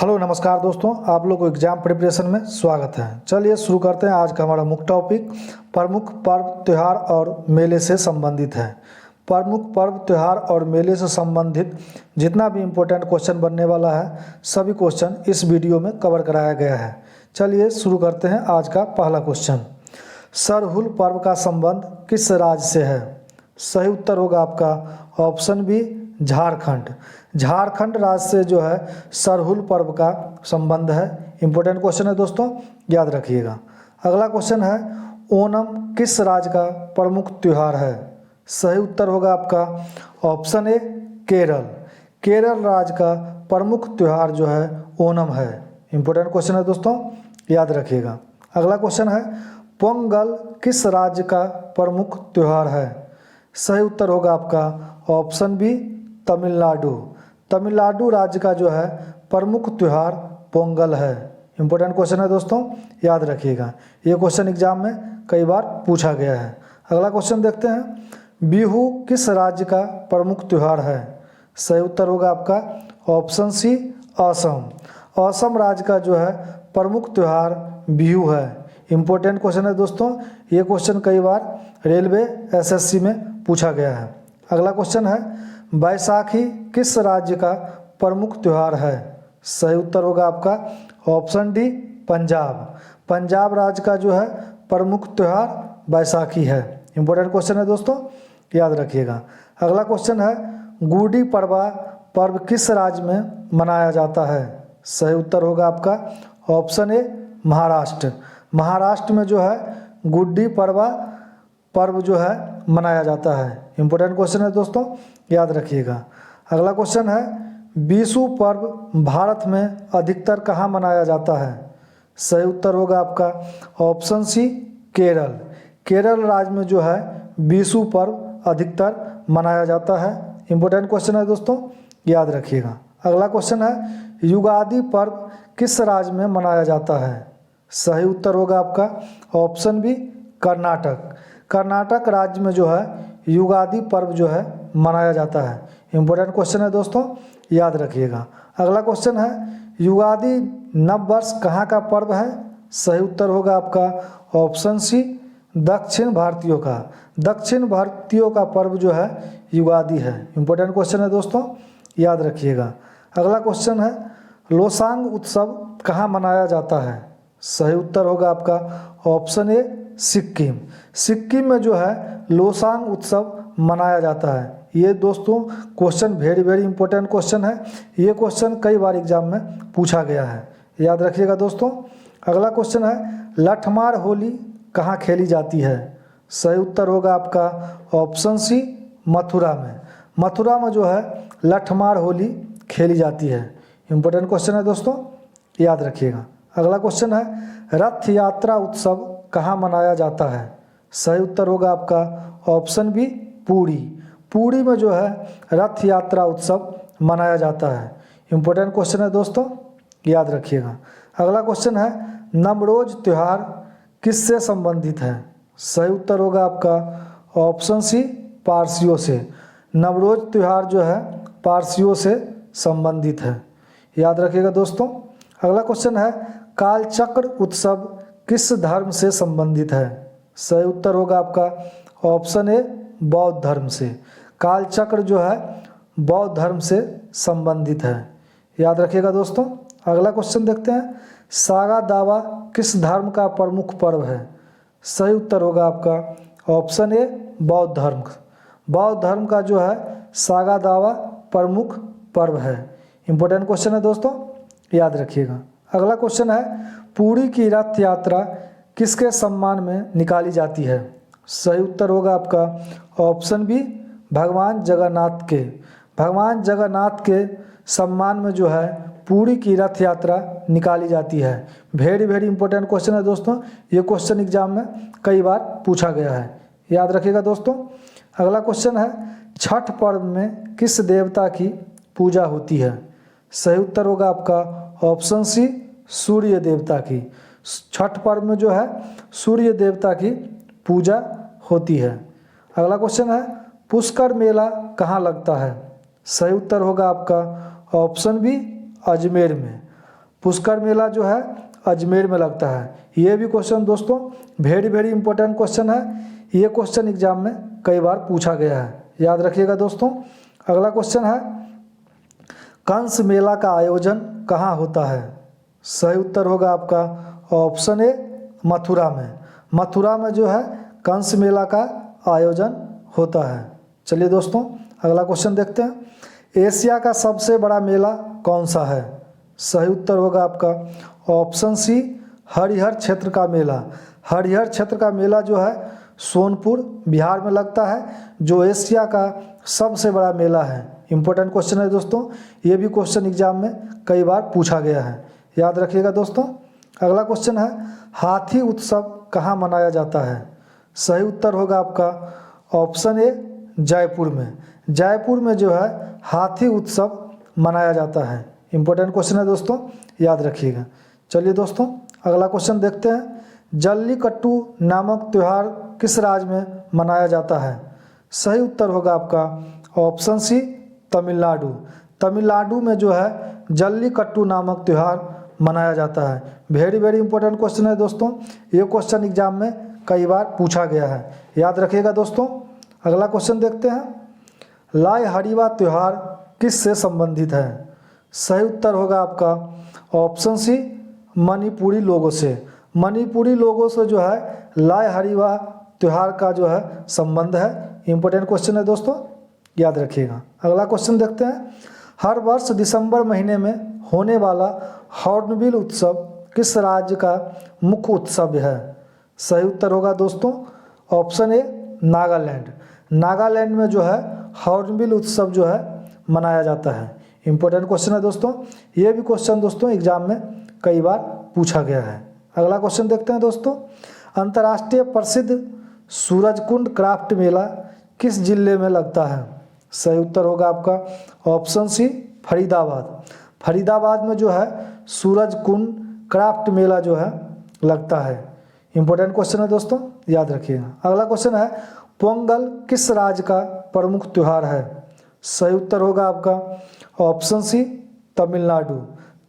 Hello नमस्कार दोस्तों, आप लोग को एग्जाम प्रिपरेशन में स्वागत है। चलिए शुरू करते हैं। आज का हमारा मुख्य टॉपिक प्रमुख पर्व त्यौहार और मेले से संबंधित है। प्रमुख पर्व त्यौहार और मेले से संबंधित जितना भी इम्पोर्टेंट क्वेश्चन बनने वाला है, सभी क्वेश्चन इस वीडियो में कवर कराया गया है। चलिए शुरू करते हैं। आज का पहला क्वेश्चन, सरहुल पर्व का संबंध किस राज्य से है? सही उत्तर होगा आपका ऑप्शन बी, झारखंड। झारखंड राज्य से जो है सरहुल पर्व का संबंध है। इंपॉर्टेंट क्वेश्चन है दोस्तों, याद रखिएगा। अगला क्वेश्चन है, ओणम किस राज्य का प्रमुख त्यौहार है? सही उत्तर होगा आपका ऑप्शन ए, केरल। केरल राज्य का प्रमुख त्यौहार जो है ओणम है। इंपॉर्टेंट क्वेश्चन है दोस्तों, याद रखिएगा। अगला क्वेश्चन है, पोंगल किस राज्य का प्रमुख त्यौहार है? सही उत्तर होगा आपका ऑप्शन बी, तमिलनाडु। तमिलनाडु राज्य का जो है प्रमुख त्यौहार पोंगल है। इंपॉर्टेंट क्वेश्चन है दोस्तों, याद रखिएगा। ये क्वेश्चन एग्जाम में कई बार पूछा गया है। अगला क्वेश्चन देखते हैं, बिहू किस राज्य का प्रमुख त्यौहार है? सही उत्तर होगा आपका ऑप्शन सी, असम। असम राज्य का जो है प्रमुख त्यौहार बिहू है। इंपॉर्टेंट क्वेश्चन है दोस्तों, ये क्वेश्चन कई बार रेलवे एसएससी में पूछा गया है। अगला क्वेश्चन है, बैसाखी किस राज्य का प्रमुख त्यौहार है? सही उत्तर होगा आपका ऑप्शन डी, पंजाब। पंजाब राज्य का जो है प्रमुख त्यौहार बैसाखी है। इंपॉर्टेंट क्वेश्चन है दोस्तों, याद रखिएगा। अगला क्वेश्चन है, गुड़ी पड़वा पर्व किस राज्य में मनाया जाता है? सही उत्तर होगा आपका ऑप्शन ए, महाराष्ट्र। महाराष्ट्र में जो है गुड्डी पड़वा पर्व जो है मनाया जाता है। इंपॉर्टेंट क्वेश्चन है दोस्तों, याद रखिएगा। अगला क्वेश्चन है, बीसू पर्व भारत में अधिकतर कहाँ मनाया जाता है? सही उत्तर होगा आपका ऑप्शन सी, केरल। केरल राज्य में जो है बीसू पर्व अधिकतर मनाया जाता है। इंपॉर्टेंट क्वेश्चन है दोस्तों, याद रखिएगा। अगला क्वेश्चन है, युगादि पर्व किस राज्य में मनाया जाता है? सही उत्तर होगा आपका ऑप्शन बी, कर्नाटक। कर्नाटक राज्य में जो है युगादि पर्व जो है मनाया जाता है। इंपॉर्टेंट क्वेश्चन है दोस्तों, याद रखिएगा। अगला क्वेश्चन है, युगादि नव वर्ष कहाँ का पर्व है? सही उत्तर होगा आपका ऑप्शन सी, दक्षिण भारतीयों का। दक्षिण भारतीयों का पर्व जो है युगादि है। इंपॉर्टेंट क्वेश्चन है दोस्तों, याद रखिएगा। अगला क्वेश्चन है, लोसांग उत्सव कहाँ मनाया जाता है? सही उत्तर होगा आपका ऑप्शन ए, सिक्किम। सिक्किम में जो है लोसांग उत्सव मनाया जाता है। ये दोस्तों क्वेश्चन वेरी इंपॉर्टेंट क्वेश्चन है। ये क्वेश्चन कई बार एग्जाम में पूछा गया है, याद रखिएगा दोस्तों। अगला क्वेश्चन है, लठमार होली कहाँ खेली जाती है? सही उत्तर होगा आपका ऑप्शन सी, मथुरा में। मथुरा में जो है लठमार होली खेली जाती है। इंपॉर्टेंट क्वेश्चन है दोस्तों, याद रखिएगा। अगला क्वेश्चन है, रथ यात्रा उत्सव कहाँ मनाया जाता है? सही उत्तर होगा आपका ऑप्शन बी, पुरी। पुरी में जो है रथ यात्रा उत्सव मनाया जाता है। इंपॉर्टेंट क्वेश्चन है दोस्तों, याद रखिएगा। अगला क्वेश्चन है, नवरोज त्यौहार किससे संबंधित है? सही उत्तर होगा आपका ऑप्शन सी, पारसियों से। नवरोज त्यौहार जो है पारसियों से संबंधित है, याद रखिएगा दोस्तों। अगला क्वेश्चन है, कालचक्र उत्सव किस धर्म से संबंधित है? सही उत्तर होगा आपका ऑप्शन ए, बौद्ध धर्म से। कालचक्र जो है बौद्ध धर्म से संबंधित है, याद रखिएगा दोस्तों। अगला क्वेश्चन देखते हैं, सागा दावा किस धर्म का प्रमुख पर्व है? सही उत्तर होगा आपका ऑप्शन ए, बौद्ध धर्म। बौद्ध धर्म का जो है सागा दावा प्रमुख पर्व है। इंपॉर्टेंट क्वेश्चन है दोस्तों, याद रखिएगा। अगला क्वेश्चन है, पुरी की रथ यात्रा किसके सम्मान में निकाली जाती है? सही उत्तर होगा आपका ऑप्शन बी, भगवान जगन्नाथ के। भगवान जगन्नाथ के सम्मान में जो है पुरी की रथ यात्रा निकाली जाती है। वेरी इंपॉर्टेंट क्वेश्चन है दोस्तों। ये क्वेश्चन एग्जाम में कई बार पूछा गया है, याद रखिएगा दोस्तों। अगला क्वेश्चन है, छठ पर्व में किस देवता की पूजा होती है? सही उत्तर होगा आपका ऑप्शन सी, सूर्य देवता की। छठ पर्व में जो है सूर्य देवता की पूजा होती है। अगला क्वेश्चन है, पुष्कर मेला कहाँ लगता है? सही उत्तर होगा आपका ऑप्शन बी, अजमेर में। पुष्कर मेला जो है अजमेर में लगता है। ये भी क्वेश्चन दोस्तों वेरी वेरी इंपॉर्टेंट क्वेश्चन है। ये क्वेश्चन एग्जाम में कई बार पूछा गया है, याद रखिएगा दोस्तों। अगला क्वेश्चन है कंस मेला का आयोजन कहाँ होता है? सही उत्तर होगा आपका ऑप्शन ए मथुरा में। मथुरा में जो है कंस मेला का आयोजन होता है। चलिए दोस्तों अगला क्वेश्चन देखते हैं। एशिया का सबसे बड़ा मेला कौन सा है? सही उत्तर होगा आपका ऑप्शन सी हरिहर क्षेत्र का मेला। हरिहर क्षेत्र का मेला जो है सोनपुर बिहार में लगता है, जो एशिया का सबसे बड़ा मेला है। इंपॉर्टेंट क्वेश्चन है दोस्तों, ये भी क्वेश्चन एग्जाम में कई बार पूछा गया है, याद रखिएगा दोस्तों। अगला क्वेश्चन है हाथी उत्सव कहाँ मनाया जाता है? सही उत्तर होगा आपका ऑप्शन ए जयपुर में। जयपुर में जो है हाथी उत्सव मनाया जाता है। इंपॉर्टेंट क्वेश्चन है दोस्तों, याद रखिएगा। चलिए दोस्तों अगला क्वेश्चन देखते हैं। जल्लीकट्टू नामक त्यौहार किस राज्य में मनाया जाता है? सही उत्तर होगा आपका ऑप्शन सी तमिलनाडु। तमिलनाडु में जो है जल्लीकट्टू नामक त्यौहार मनाया जाता है। वेरी वेरी इंपॉर्टेंट क्वेश्चन है दोस्तों, ये क्वेश्चन एग्जाम में कई बार पूछा गया है, याद रखिएगा दोस्तों। अगला क्वेश्चन देखते हैं। लाई हड़ीवा त्यौहार किस से संबंधित है? सही उत्तर होगा आपका ऑप्शन सी मणिपुरी लोगों से। मणिपुरी लोगों से जो है लाई हड़ीवा त्यौहार का जो है संबंध है। इंपॉर्टेंट क्वेश्चन है दोस्तों, याद रखिएगा। अगला क्वेश्चन देखते हैं। हर वर्ष दिसंबर महीने में होने वाला हॉर्नबिल उत्सव किस राज्य का मुख्य उत्सव है? सही उत्तर होगा दोस्तों ऑप्शन ए नागालैंड। नागालैंड में जो है हॉर्नबिल उत्सव जो है मनाया जाता है। इंपॉर्टेंट क्वेश्चन है दोस्तों, ये भी क्वेश्चन दोस्तों एग्जाम में कई बार पूछा गया है। अगला क्वेश्चन देखते हैं दोस्तों। अंतर्राष्ट्रीय प्रसिद्ध सूरजकुंड क्राफ्ट मेला किस जिले में लगता है? सही उत्तर होगा आपका ऑप्शन सी फरीदाबाद। फरीदाबाद में जो है सूरजकुंड क्राफ्ट मेला जो है लगता है। इंपॉर्टेंट क्वेश्चन है दोस्तों, याद रखिएगा। अगला क्वेश्चन है पोंगल किस राज्य का प्रमुख त्यौहार है? सही उत्तर होगा आपका ऑप्शन सी तमिलनाडु।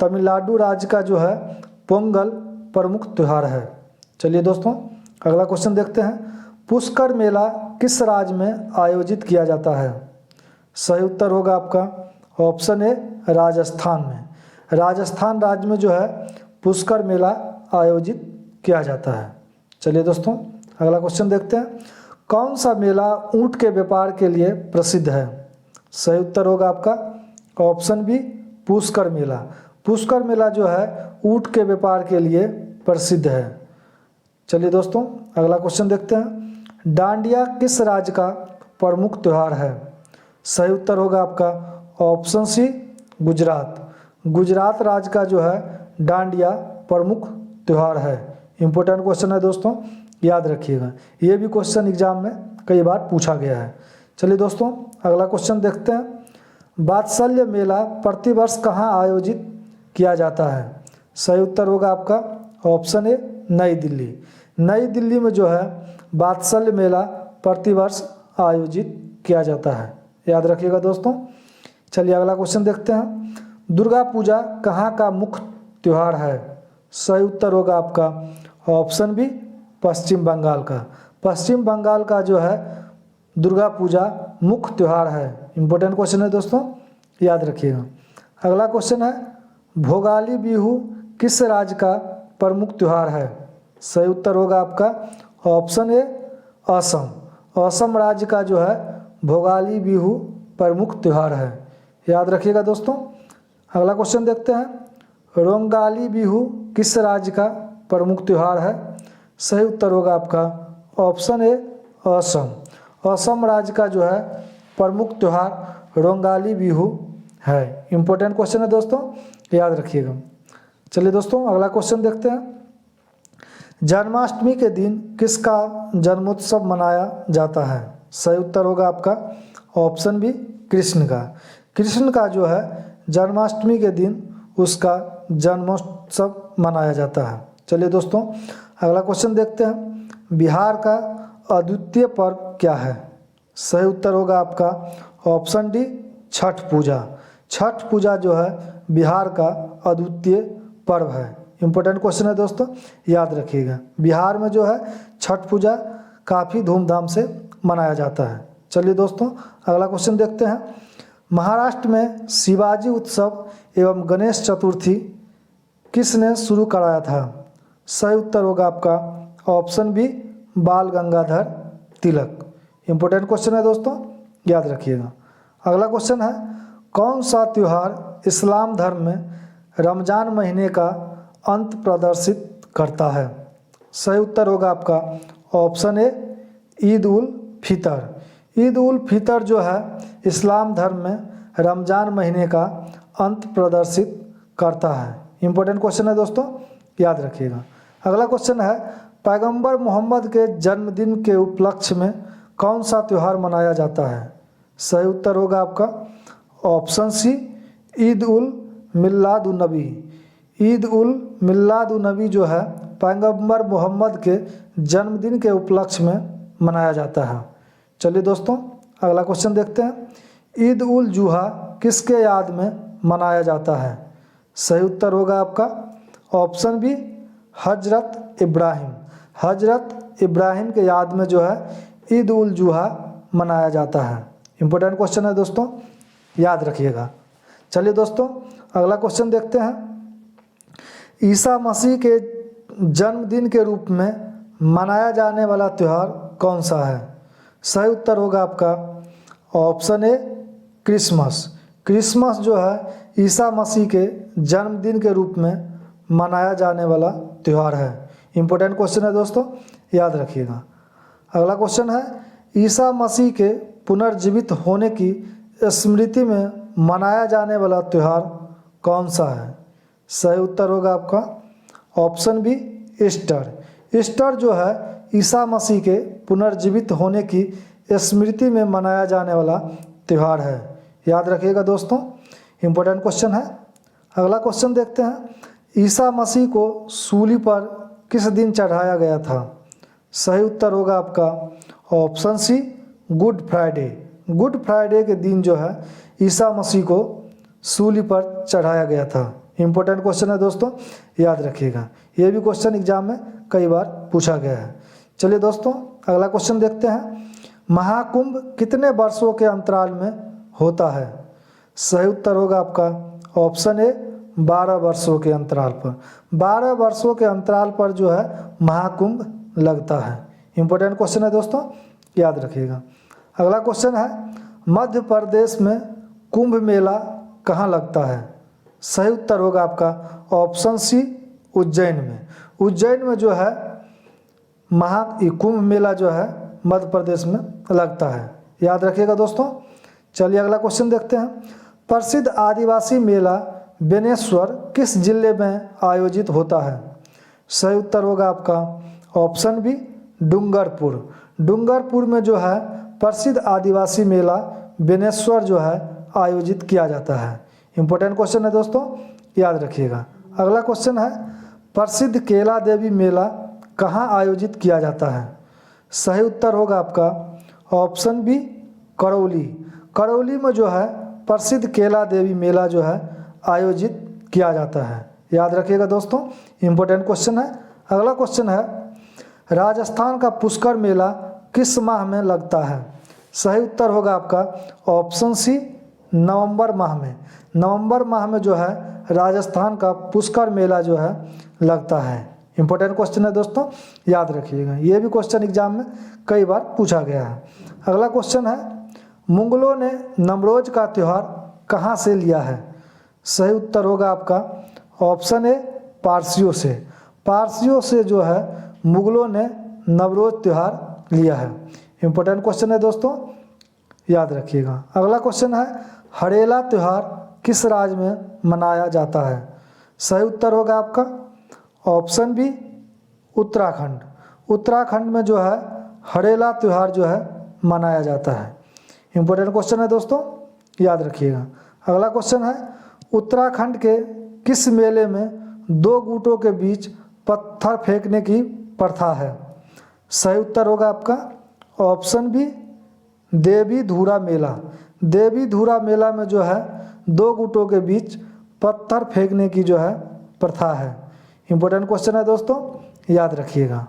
तमिलनाडु राज्य का जो है पोंगल प्रमुख त्यौहार है। चलिए दोस्तों अगला क्वेश्चन देखते हैं। पुष्कर मेला किस राज्य में आयोजित किया जाता है? सही उत्तर होगा आपका ऑप्शन ए राजस्थान में। राजस्थान राज्य में जो है पुष्कर मेला आयोजित किया जाता है। चलिए दोस्तों अगला क्वेश्चन देखते हैं। कौन सा मेला ऊंट के व्यापार के लिए प्रसिद्ध है? सही उत्तर होगा आपका ऑप्शन बी पुष्कर मेला। पुष्कर मेला जो है ऊंट के व्यापार के लिए प्रसिद्ध है। चलिए दोस्तों अगला क्वेश्चन देखते हैं। डांडिया किस राज्य का प्रमुख त्यौहार है? सही उत्तर होगा आपका ऑप्शन सी गुजरात। गुजरात राज्य का जो है डांडिया प्रमुख त्यौहार है। इंपॉर्टेंट क्वेश्चन है दोस्तों, याद रखिएगा। ये भी क्वेश्चन एग्जाम में कई बार पूछा गया है। चलिए दोस्तों अगला क्वेश्चन देखते हैं। वात्सल्य मेला प्रतिवर्ष कहाँ आयोजित किया जाता है? सही उत्तर होगा आपका ऑप्शन ए नई दिल्ली। नई दिल्ली में जो है वात्सल्य मेला प्रतिवर्ष आयोजित किया जाता है, याद रखिएगा दोस्तों। चलिए अगला क्वेश्चन देखते हैं। दुर्गा पूजा कहाँ का मुख्य त्यौहार है? सही उत्तर होगा आपका ऑप्शन बी पश्चिम बंगाल का। पश्चिम बंगाल का जो है दुर्गा पूजा मुख्य त्यौहार है। इंपॉर्टेंट क्वेश्चन है दोस्तों, याद रखिएगा। अगला क्वेश्चन है भोगाली बिहू किस राज्य का प्रमुख त्यौहार है? सही उत्तर होगा आपका ऑप्शन ए असम। असम राज्य का जो है भोगाली बिहू प्रमुख त्यौहार है, याद रखिएगा दोस्तों। अगला क्वेश्चन देखते हैं। रोंगाली बिहू किस राज्य का प्रमुख त्यौहार है? सही उत्तर होगा आपका ऑप्शन ए असम। असम राज्य का जो है प्रमुख त्यौहार रोंगाली बिहू है। इंपॉर्टेंट क्वेश्चन है दोस्तों, याद रखिएगा। चलिए दोस्तों अगला क्वेश्चन देखते हैं। जन्माष्टमी के दिन किसका जन्मोत्सव मनाया जाता है? सही उत्तर होगा आपका ऑप्शन बी कृष्ण का। कृष्ण का जो है जन्माष्टमी के दिन उसका जन्मोत्सव मनाया जाता है। चलिए दोस्तों अगला क्वेश्चन देखते हैं। बिहार का अद्वितीय पर्व क्या है? सही उत्तर होगा आपका ऑप्शन डी छठ पूजा। छठ पूजा जो है बिहार का अद्वितीय पर्व है? इम्पोर्टेंट क्वेश्चन है दोस्तों, याद रखिएगा। बिहार में जो है छठ पूजा काफ़ी धूमधाम से मनाया जाता है। चलिए दोस्तों अगला क्वेश्चन देखते हैं। महाराष्ट्र में शिवाजी उत्सव एवं गणेश चतुर्थी किसने शुरू कराया था? सही उत्तर होगा आपका ऑप्शन बी बाल गंगाधर तिलक। इम्पोर्टेंट क्वेश्चन है दोस्तों, याद रखिएगा। अगला क्वेश्चन है, कौन सा त्यौहार इस्लाम धर्म में रमज़ान महीने का अंत प्रदर्शित करता है? सही उत्तर होगा आपका ऑप्शन ए ईद उल फितर। ईद उल फितर जो है इस्लाम धर्म में रमज़ान महीने का अंत प्रदर्शित करता है। इम्पोर्टेंट क्वेश्चन है दोस्तों, याद रखिएगा। अगला क्वेश्चन है, पैगंबर मोहम्मद के जन्मदिन के उपलक्ष्य में कौन सा त्यौहार मनाया जाता है? सही उत्तर होगा आपका ऑप्शन सी ईद उल मिलादुन्नबी। ईद उल मिलादुन्नबी जो है पैगंबर मोहम्मद के जन्मदिन के उपलक्ष्य में मनाया जाता है। चलिए दोस्तों अगला क्वेश्चन देखते हैं। ईद उल जुहा किसके याद में मनाया जाता है? सही उत्तर होगा आपका ऑप्शन बी हजरत इब्राहिम। हजरत इब्राहिम के याद में जो है ईद उल जुहा मनाया जाता है। इम्पोर्टेंट क्वेश्चन है दोस्तों, याद रखिएगा। चलिए दोस्तों अगला क्वेश्चन देखते हैं। ईसा मसीह के जन्मदिन के रूप में मनाया जाने वाला त्यौहार कौन सा है? सही उत्तर होगा आपका ऑप्शन ए क्रिसमस। क्रिसमस जो है ईसा मसीह के जन्मदिन के रूप में मनाया जाने वाला त्यौहार है। इम्पोर्टेंट क्वेश्चन है दोस्तों, याद रखिएगा। अगला क्वेश्चन है, ईसा मसीह के पुनर्जीवित होने की स्मृति में मनाया जाने वाला त्यौहार कौन सा है? सही उत्तर होगा आपका ऑप्शन बी ईस्टर। ईस्टर जो है ईसा मसीह के पुनर्जीवित होने की स्मृति में मनाया जाने वाला त्यौहार है। याद रखिएगा दोस्तों, इम्पोर्टेंट क्वेश्चन है। अगला क्वेश्चन देखते हैं। ईसा मसीह को सूली पर किस दिन चढ़ाया गया था? सही उत्तर होगा आपका option C good Friday. Good Friday के दिन जो है ईसा मसीह को सूली पर चढ़ाया गया था। इम्पोर्टेंट क्वेश्चन है दोस्तों, याद रखिएगा। ये भी क्वेश्चन एग्जाम में कई बार पूछा गया है। चलिए दोस्तों अगला क्वेश्चन देखते हैं। महाकुंभ कितने वर्षों के अंतराल में होता है? सही उत्तर होगा आपका ऑप्शन ए 12 वर्षों के अंतराल पर। 12 वर्षों के अंतराल पर जो है महाकुंभ लगता है। इम्पोर्टेंट क्वेश्चन है दोस्तों, याद रखिएगा। अगला क्वेश्चन है, मध्य प्रदेश में कुंभ मेला कहाँ लगता है? सही उत्तर होगा आपका ऑप्शन सी उज्जैन में। उज्जैन में जो है कुंभ मेला जो है मध्य प्रदेश में लगता है। याद रखिएगा दोस्तों। चलिए अगला क्वेश्चन देखते हैं। प्रसिद्ध आदिवासी मेला बेनेश्वर किस जिले में आयोजित होता है? सही उत्तर होगा आपका ऑप्शन बी डूंगरपुर। डूंगरपुर में जो है प्रसिद्ध आदिवासी मेला बेनेश्वर जो है आयोजित किया जाता है। इम्पोर्टेंट क्वेश्चन है दोस्तों, याद रखिएगा। अगला क्वेश्चन है, प्रसिद्ध केला देवी मेला कहाँ आयोजित किया जाता है? सही उत्तर होगा आपका ऑप्शन बी करौली। करौली में जो है प्रसिद्ध केला देवी मेला जो है आयोजित किया जाता है। याद रखिएगा दोस्तों, इम्पोर्टेंट क्वेश्चन है। अगला क्वेश्चन है, राजस्थान का पुष्कर मेला किस माह में लगता है? सही उत्तर होगा आपका ऑप्शन सी नवंबर माह में। नवंबर माह में जो है राजस्थान का पुष्कर मेला जो है लगता है। इम्पोर्टेंट क्वेश्चन है दोस्तों, याद रखिएगा। ये भी क्वेश्चन एग्जाम में कई बार पूछा गया है। अगला क्वेश्चन है, मुगलों ने नवरोज का त्यौहार कहाँ से लिया है? सही उत्तर होगा आपका ऑप्शन ए पारसियों से। पारसियों से जो है मुगलों ने नवरोज त्यौहार लिया है। इम्पोर्टेंट क्वेश्चन है दोस्तों, याद रखिएगा। अगला क्वेश्चन है, हरेला त्यौहार किस राज्य में मनाया जाता है? सही उत्तर होगा आपका ऑप्शन बी उत्तराखंड। उत्तराखंड में जो है हरेला त्यौहार जो है मनाया जाता है। इम्पोर्टेंट क्वेश्चन है दोस्तों, याद रखिएगा। अगला क्वेश्चन है, उत्तराखंड के किस मेले में 2 गुटों के बीच पत्थर फेंकने की प्रथा है? सही उत्तर होगा आपका ऑप्शन बी देवी धुरा मेला। देवी धुरा मेला में जो है 2 गुटों के बीच पत्थर फेंकने की जो है प्रथा है। इम्पोर्टेंट क्वेश्चन है दोस्तों, याद रखिएगा।